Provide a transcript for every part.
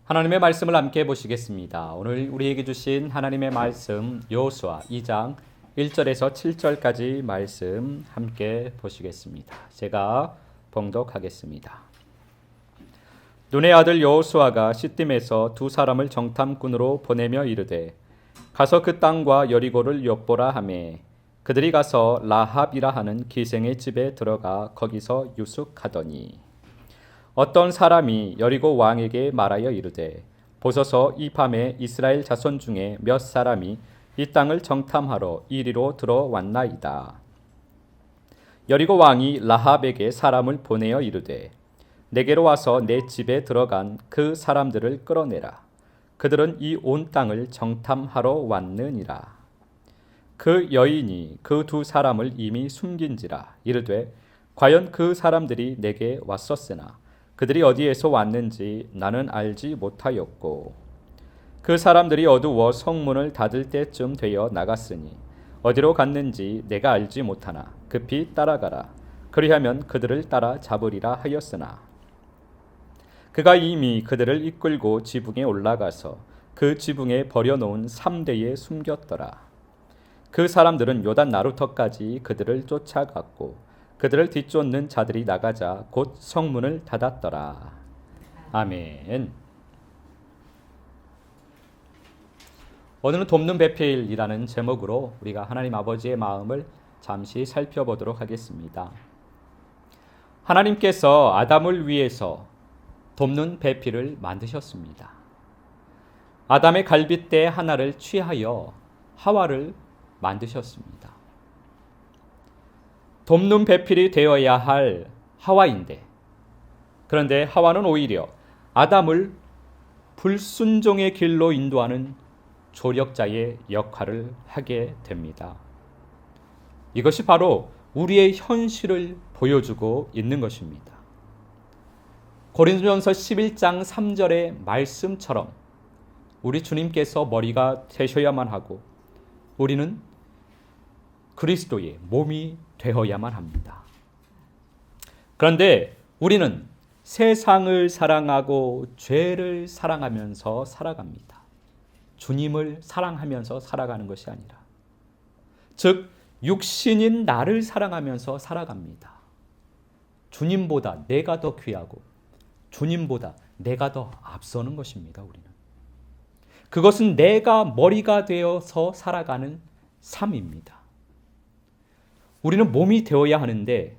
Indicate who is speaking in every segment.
Speaker 1: 하나님의 말씀을 함께 보시겠습니다. 오늘 우리에게 주신 하나님의 말씀 여호수아 2장 1절에서 7절까지 말씀 함께 보시겠습니다. 제가 봉독하겠습니다. 눈의 아들 여호수아가 시딤에서 두 사람을 정탐꾼으로 보내며 이르되 가서 그 땅과 여리고를 엿보라 하매 그들이 가서 라합이라 하는 기생의 집에 들어가 거기서 유숙하더니 어떤 사람이 여리고 왕에게 말하여 이르되 보소서 이 밤에 이스라엘 자손 중에 몇 사람이 이 땅을 정탐하러 이리로 들어왔나이다. 여리고 왕이 라합에게 사람을 보내어 이르되 내게로 와서 내 집에 들어간 그 사람들을 끌어내라. 그들은 이 온 땅을 정탐하러 왔느니라. 그 여인이 그 두 사람을 이미 숨긴지라 이르되 과연 그 사람들이 내게 왔었으나 그들이 어디에서 왔는지 나는 알지 못하였고 그 사람들이 어두워 성문을 닫을 때쯤 되어 나갔으니 어디로 갔는지 내가 알지 못하나 급히 따라가라. 그리하면 그들을 따라 잡으리라 하였으나 그가 이미 그들을 이끌고 지붕에 올라가서 그 지붕에 버려놓은 3대에 숨겼더라. 그 사람들은 요단 나루터까지 그들을 쫓아갔고 그들을 뒤쫓는 자들이 나가자 곧 성문을 닫았더라. 아멘. 오늘은 돕는 배필이라는 제목으로 우리가 하나님 아버지의 마음을 잠시 살펴보도록 하겠습니다. 하나님께서 아담을 위해서 돕는 배필을 만드셨습니다. 아담의 갈빗대 하나를 취하여 하와를 만드셨습니다. 돕는 배필이 되어야 할 하와인데 그런데 하와는 오히려 아담을 불순종의 길로 인도하는 조력자의 역할을 하게 됩니다. 이것이 바로 우리의 현실을 보여주고 있는 것입니다. 고린도전서 11장 3절의 말씀처럼 우리 주님께서 머리가 되셔야만 하고 우리는 그리스도의 몸이 되어야만 합니다. 그런데 우리는 세상을 사랑하고 죄를 사랑하면서 살아갑니다. 주님을 사랑하면서 살아가는 것이 아니라 즉 육신인 나를 사랑하면서 살아갑니다. 주님보다 내가 더 귀하고 주님보다 내가 더 앞서는 것입니다. 우리는 그것은 내가 머리가 되어서 살아가는 삶입니다. 우리는 몸이 되어야 하는데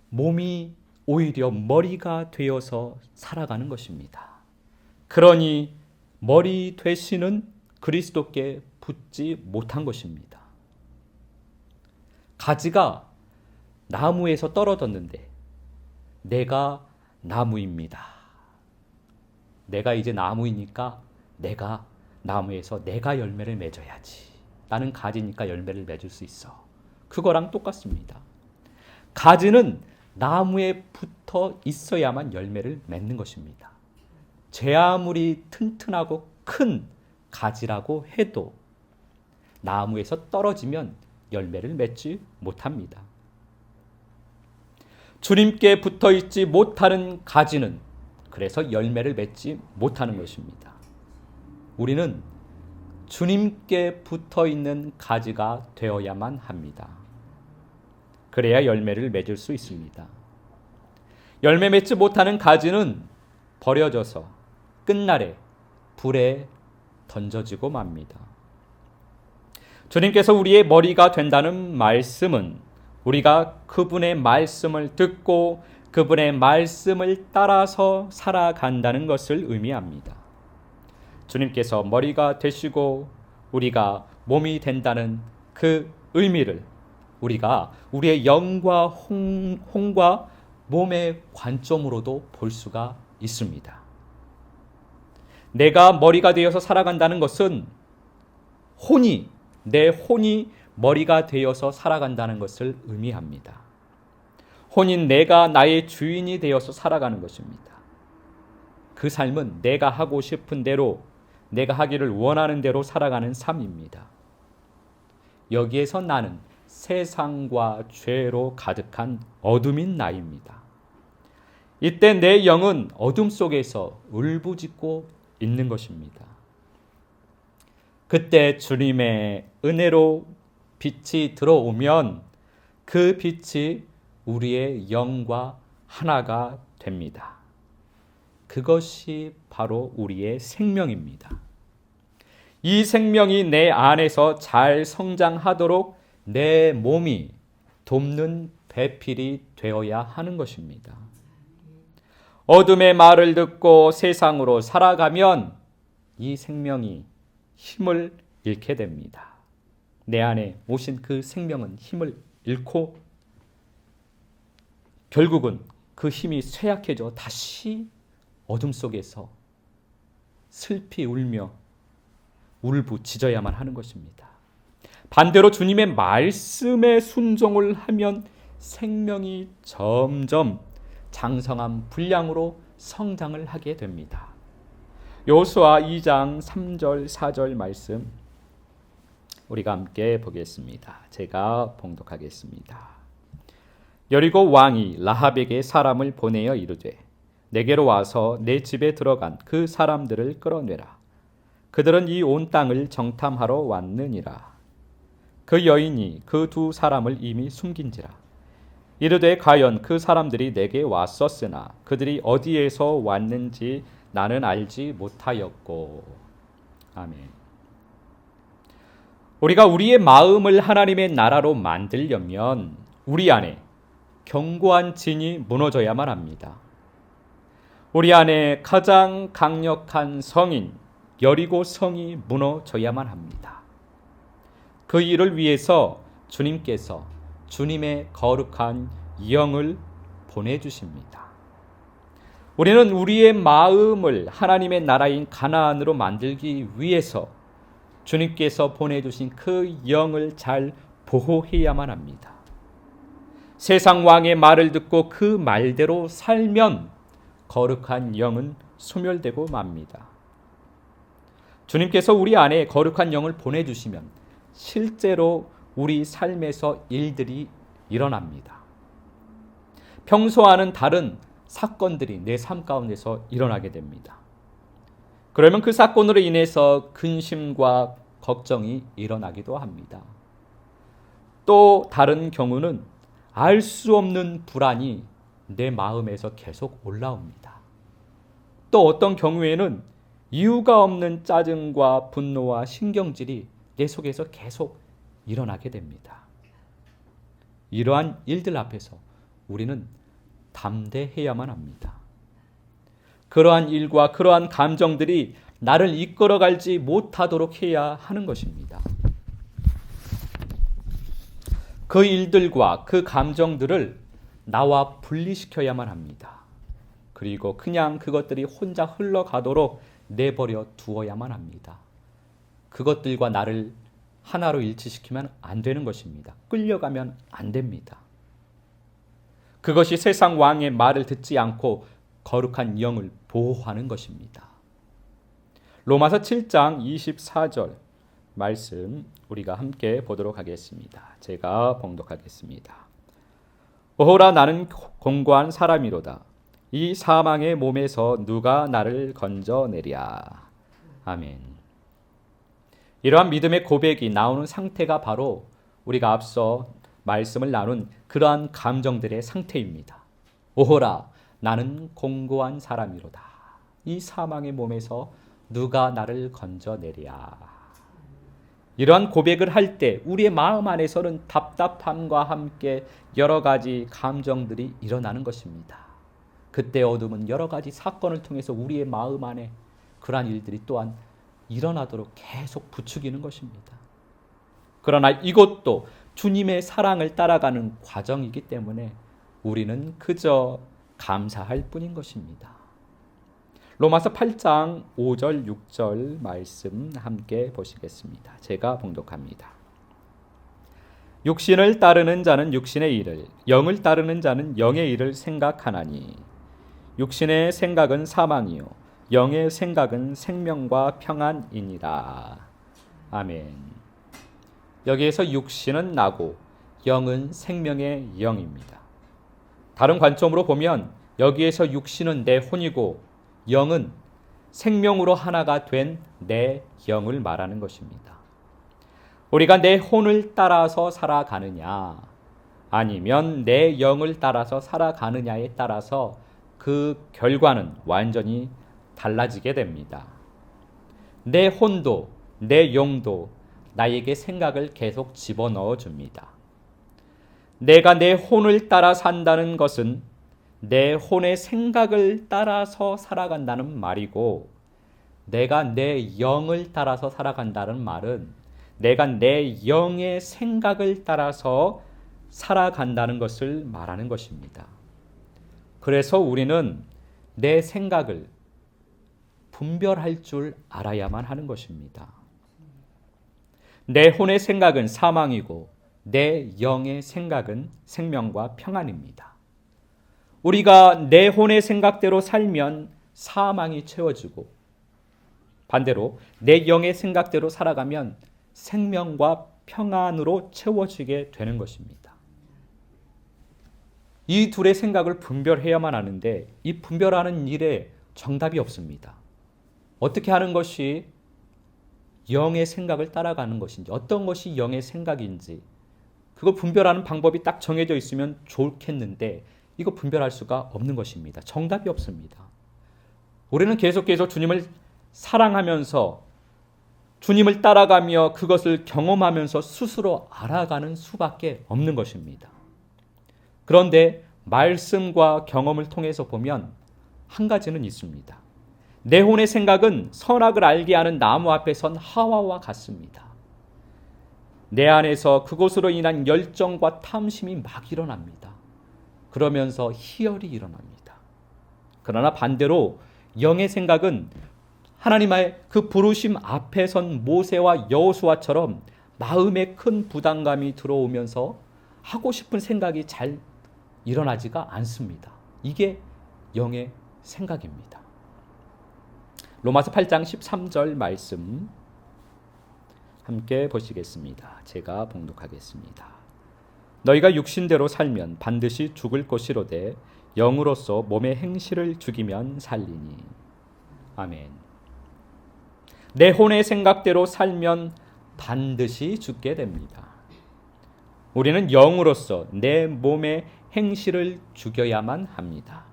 Speaker 1: 몸이 오히려 머리가 되어서 살아가는 것입니다. 그러니 머리 되시는 그리스도께 붙지 못한 것입니다. 가지가 나무에서 떨어졌는데 내가 나무입니다. 내가 이제 나무이니까 내가 나무에서 내가 열매를 맺어야지. 나는 가지니까 열매를 맺을 수 있어. 그거랑 똑같습니다. 가지는 나무에 붙어 있어야만 열매를 맺는 것입니다. 제 아무리 튼튼하고 큰 가지라고 해도 나무에서 떨어지면 열매를 맺지 못합니다. 주님께 붙어 있지 못하는 가지는 그래서 열매를 맺지 못하는 것입니다. 우리는 주님께 붙어 있는 가지가 되어야만 합니다. 그래야 열매를 맺을 수 있습니다. 열매 맺지 못하는 가지는 버려져서 끝날에 불에 던져지고 맙니다. 주님께서 우리의 머리가 된다는 말씀은 우리가 그분의 말씀을 듣고 그분의 말씀을 따라서 살아간다는 것을 의미합니다. 주님께서 머리가 되시고 우리가 몸이 된다는 그 의미를 우리가 우리의 영과 혼과 몸의 관점으로도 볼 수가 있습니다. 내가 머리가 되어서 살아간다는 것은 내 혼이 머리가 되어서 살아간다는 것을 의미합니다. 혼인 내가 나의 주인이 되어서 살아가는 것입니다. 그 삶은 내가 하고 싶은 대로 내가 하기를 원하는 대로 살아가는 삶입니다. 여기에서 나는 세상과 죄로 가득한 어둠인 나입니다. 이때 내 영은 어둠 속에서 울부짖고 있는 것입니다. 그때 주님의 은혜로 빛이 들어오면 그 빛이 우리의 영과 하나가 됩니다. 그것이 바로 우리의 생명입니다. 이 생명이 내 안에서 잘 성장하도록 내 몸이 돕는 배필이 되어야 하는 것입니다. 어둠의 말을 듣고 세상으로 살아가면 이 생명이 힘을 잃게 됩니다. 내 안에 오신 그 생명은 힘을 잃고 결국은 그 힘이 쇠약해져 다시 어둠 속에서 슬피 울며 울부짖어야만 하는 것입니다. 반대로 주님의 말씀에 순종을 하면 생명이 점점 장성한 분량으로 성장을 하게 됩니다. 여호수아 2장 3절 4절 말씀 우리가 함께 보겠습니다. 제가 봉독하겠습니다. 여리고 왕이 라합에게 사람을 보내어 이르되 내게로 와서 내 집에 들어간 그 사람들을 끌어내라. 그들은 이 온 땅을 정탐하러 왔느니라. 그 여인이 그 두 사람을 이미 숨긴지라. 이르되 과연 그 사람들이 내게 왔었으나 그들이 어디에서 왔는지 나는 알지 못하였고. 아멘. 우리가 우리의 마음을 하나님의 나라로 만들려면 우리 안에 견고한 진이 무너져야만 합니다. 우리 안에 가장 강력한 성인 여리고 성이 무너져야만 합니다. 그 일을 위해서 주님께서 주님의 거룩한 영을 보내주십니다. 우리는 우리의 마음을 하나님의 나라인 가나안으로 만들기 위해서 주님께서 보내주신 그 영을 잘 보호해야만 합니다. 세상 왕의 말을 듣고 그 말대로 살면 거룩한 영은 소멸되고 맙니다. 주님께서 우리 안에 거룩한 영을 보내주시면 실제로 우리 삶에서 일들이 일어납니다. 평소와는 다른 사건들이 내 삶 가운데서 일어나게 됩니다. 그러면 그 사건으로 인해서 근심과 걱정이 일어나기도 합니다. 또 다른 경우는 알 수 없는 불안이 내 마음에서 계속 올라옵니다. 또 어떤 경우에는 이유가 없는 짜증과 분노와 신경질이 내 속에서 계속 일어나게 됩니다. 이러한 일들 앞에서 우리는 담대해야만 합니다. 그러한 일과 그러한 감정들이 나를 이끌어가지 못하도록 해야 하는 것입니다. 그 일들과 그 감정들을 나와 분리시켜야만 합니다. 그리고 그냥 그것들이 혼자 흘러가도록 내버려 두어야만 합니다. 그것들과 나를 하나로 일치시키면 안 되는 것입니다. 끌려가면 안 됩니다. 그것이 세상 왕의 말을 듣지 않고 거룩한 영을 보호하는 것입니다. 로마서 7장 24절 말씀 우리가 함께 보도록 하겠습니다. 제가 봉독하겠습니다. 오호라 나는 공고한 사람이로다. 이 사망의 몸에서 누가 나를 건져내랴. 아멘. 이러한 믿음의 고백이 나오는 상태가 바로 우리가 앞서 말씀을 나눈 그러한 감정들의 상태입니다. 오호라 나는 공고한 사람이로다. 이 사망의 몸에서 누가 나를 건져내랴. 이러한 고백을 할 때 우리의 마음 안에서는 답답함과 함께 여러 가지 감정들이 일어나는 것입니다. 그때 어둠은 여러 가지 사건을 통해서 우리의 마음 안에 그러한 일들이 또한 일어나도록 계속 부추기는 것입니다. 그러나 이것도 주님의 사랑을 따라가는 과정이기 때문에 우리는 그저 감사할 뿐인 것입니다. 로마서 8장 5절 6절 말씀 함께 보시겠습니다. 제가 봉독합니다. 육신을 따르는 자는 육신의 일을, 영을 따르는 자는 영의 일을 생각하나니 육신의 생각은 사망이요 영의 생각은 생명과 평안이니라. 아멘. 여기에서 육신은 나고 영은 생명의 영입니다. 다른 관점으로 보면 여기에서 육신은 내 혼이고 영은 생명으로 하나가 된 내 영을 말하는 것입니다. 우리가 내 혼을 따라서 살아가느냐 아니면 내 영을 따라서 살아가느냐에 따라서 그 결과는 완전히 달라지게 됩니다. 내 혼도 내 영도 나에게 생각을 계속 집어넣어 줍니다. 내가 내 혼을 따라 산다는 것은 내 혼의 생각을 따라서 살아간다는 말이고, 내가 내 영을 따라서 살아간다는 말은 내가 내 영의 생각을 따라서 살아간다는 것을 말하는 것입니다. 그래서 우리는 내 생각을 분별할 줄 알아야만 하는 것입니다. 내 혼의 생각은 사망이고 내 영의 생각은 생명과 평안입니다. 우리가 내 혼의 생각대로 살면 사망이 채워지고, 반대로 내 영의 생각대로 살아가면 생명과 평안으로 채워지게 되는 것입니다. 이 둘의 생각을 분별해야만 하는데 이 분별하는 일에 정답이 없습니다. 어떻게 하는 것이 영의 생각을 따라가는 것인지, 어떤 것이 영의 생각인지 그걸 분별하는 방법이 딱 정해져 있으면 좋겠는데 이거 분별할 수가 없는 것입니다. 정답이 없습니다. 우리는 계속해서 주님을 사랑하면서 주님을 따라가며 그것을 경험하면서 스스로 알아가는 수밖에 없는 것입니다. 그런데 말씀과 경험을 통해서 보면 한 가지는 있습니다. 내 혼의 생각은 선악을 알게 하는 나무 앞에 선 하와와 같습니다. 내 안에서 그것으로 인한 열정과 탐심이 막 일어납니다. 그러면서 희열이 일어납니다. 그러나 반대로 영의 생각은 하나님의 그 부르심 앞에 선 모세와 여호수아처럼 마음에 큰 부담감이 들어오면서 하고 싶은 생각이 잘 일어나지가 않습니다. 이게 영의 생각입니다. 로마서 8장 13절 말씀 함께 보시겠습니다. 제가 봉독하겠습니다. 너희가 육신대로 살면 반드시 죽을 것이로되 영으로서 몸의 행실을 죽이면 살리니. 아멘. 내 혼의 생각대로 살면 반드시 죽게 됩니다. 우리는 영으로서 내 몸의 행실을 죽여야만 합니다.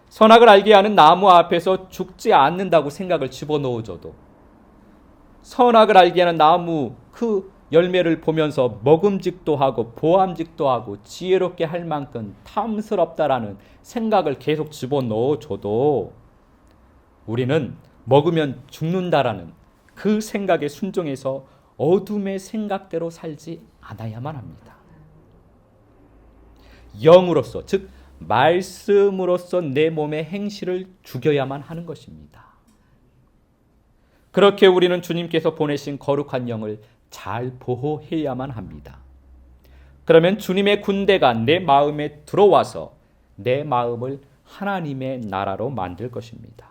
Speaker 1: 선악을 알게 하는 나무 앞에서 죽지 않는다고 생각을 집어넣어줘도 선악을 알게 하는 나무 그 열매를 보면서 먹음직도 하고 보암직도 하고 지혜롭게 할 만큼 탐스럽다라는 생각을 계속 집어넣어줘도 우리는 먹으면 죽는다라는 그 생각에 순종해서 어둠의 생각대로 살지 않아야만 합니다. 영으로서, 즉 말씀으로서 내 몸의 행실을 죽여야만 하는 것입니다. 그렇게 우리는 주님께서 보내신 거룩한 영을 잘 보호해야만 합니다. 그러면 주님의 군대가 내 마음에 들어와서 내 마음을 하나님의 나라로 만들 것입니다.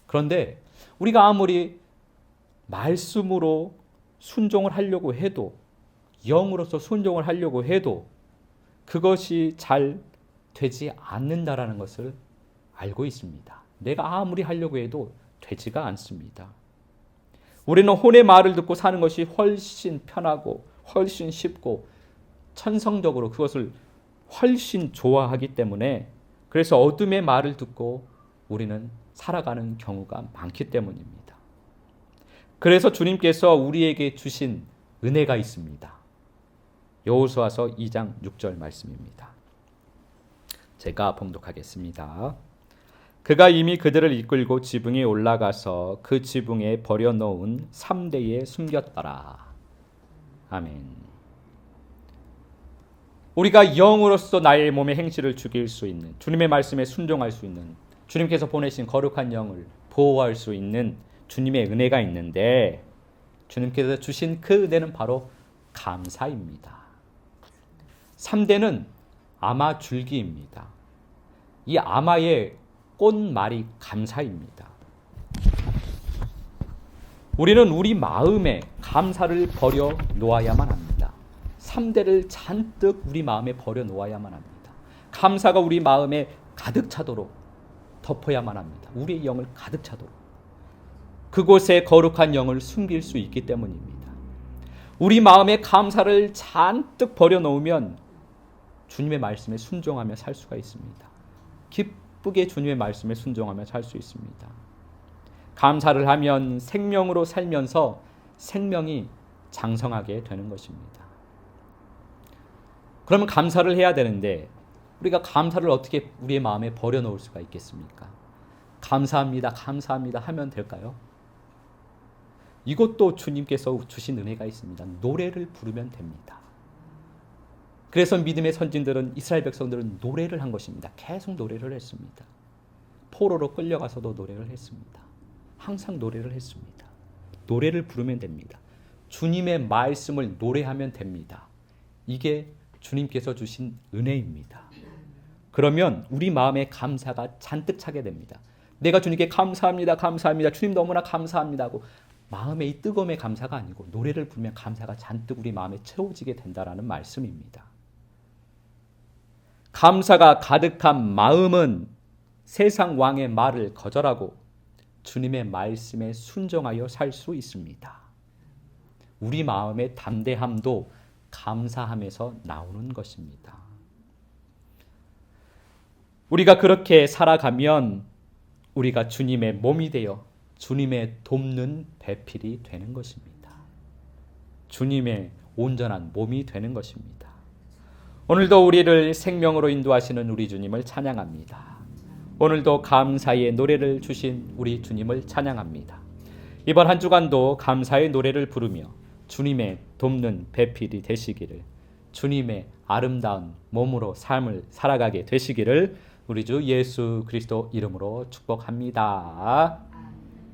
Speaker 1: 그런데 우리가 아무리 말씀으로 순종을 하려고 해도, 영으로서 순종을 하려고 해도 그것이 잘 되지 않는다라는 것을 알고 있습니다. 내가 아무리 하려고 해도 되지가 않습니다. 우리는 혼의 말을 듣고 사는 것이 훨씬 편하고 훨씬 쉽고 천성적으로 그것을 훨씬 좋아하기 때문에, 그래서 어둠의 말을 듣고 우리는 살아가는 경우가 많기 때문입니다. 그래서 주님께서 우리에게 주신 은혜가 있습니다. 여호수아서 2장 6절 말씀입니다. 제가 봉독하겠습니다. 그가 이미 그들을 이끌고 지붕에 올라가서 그 지붕에 버려놓은 3대에 숨겼더라. 아멘. 우리가 영으로서 나의 몸의 행실을 죽일 수 있는, 주님의 말씀에 순종할 수 있는, 주님께서 보내신 거룩한 영을 보호할 수 있는 주님의 은혜가 있는데, 주님께서 주신 그 은혜는 바로 감사입니다. 3대는 아마 줄기입니다. 이 아마의 꽃말이 감사입니다. 우리는 우리 마음에 감사를 버려 놓아야만 합니다. 3대를 잔뜩 우리 마음에 버려 놓아야만 합니다. 감사가 우리 마음에 가득 차도록 덮어야만 합니다. 우리의 영을 가득 차도록. 그곳에 거룩한 영을 숨길 수 있기 때문입니다. 우리 마음에 감사를 잔뜩 버려놓으면 주님의 말씀에 순종하며 살 수가 있습니다. 기쁘게 주님의 말씀에 순종하며 살 수 있습니다. 감사를 하면 생명으로 살면서 생명이 장성하게 되는 것입니다. 그러면 감사를 해야 되는데 우리가 감사를 어떻게 우리의 마음에 버려놓을 수가 있겠습니까? 감사합니다, 감사합니다 하면 될까요? 이것도 주님께서 주신 은혜가 있습니다. 노래를 부르면 됩니다. 그래서 믿음의 선진들은, 이스라엘 백성들은 노래를 한 것입니다. 계속 노래를 했습니다. 포로로 끌려가서도 노래를 했습니다. 항상 노래를 했습니다. 노래를 부르면 됩니다. 주님의 말씀을 노래하면 됩니다. 이게 주님께서 주신 은혜입니다. 그러면 우리 마음에 감사가 잔뜩 차게 됩니다. 내가 주님께 감사합니다, 감사합니다, 주님 너무나 감사합니다 하고 마음의 이 뜨거움의 감사가 아니고 노래를 부르면 감사가 잔뜩 우리 마음에 채워지게 된다라는 말씀입니다. 감사가 가득한 마음은 세상 왕의 말을 거절하고 주님의 말씀에 순종하여 살 수 있습니다. 우리 마음의 담대함도 감사함에서 나오는 것입니다. 우리가 그렇게 살아가면 우리가 주님의 몸이 되어 주님의 돕는 배필이 되는 것입니다. 주님의 온전한 몸이 되는 것입니다. 오늘도 우리를 생명으로 인도하시는 우리 주님을 찬양합니다. 오늘도 감사의 노래를 주신 우리 주님을 찬양합니다. 이번 한 주간도 감사의 노래를 부르며 주님의 돕는 배필이 되시기를, 주님의 아름다운 몸으로 삶을 살아가게 되시기를 우리 주 예수 그리스도 이름으로 축복합니다.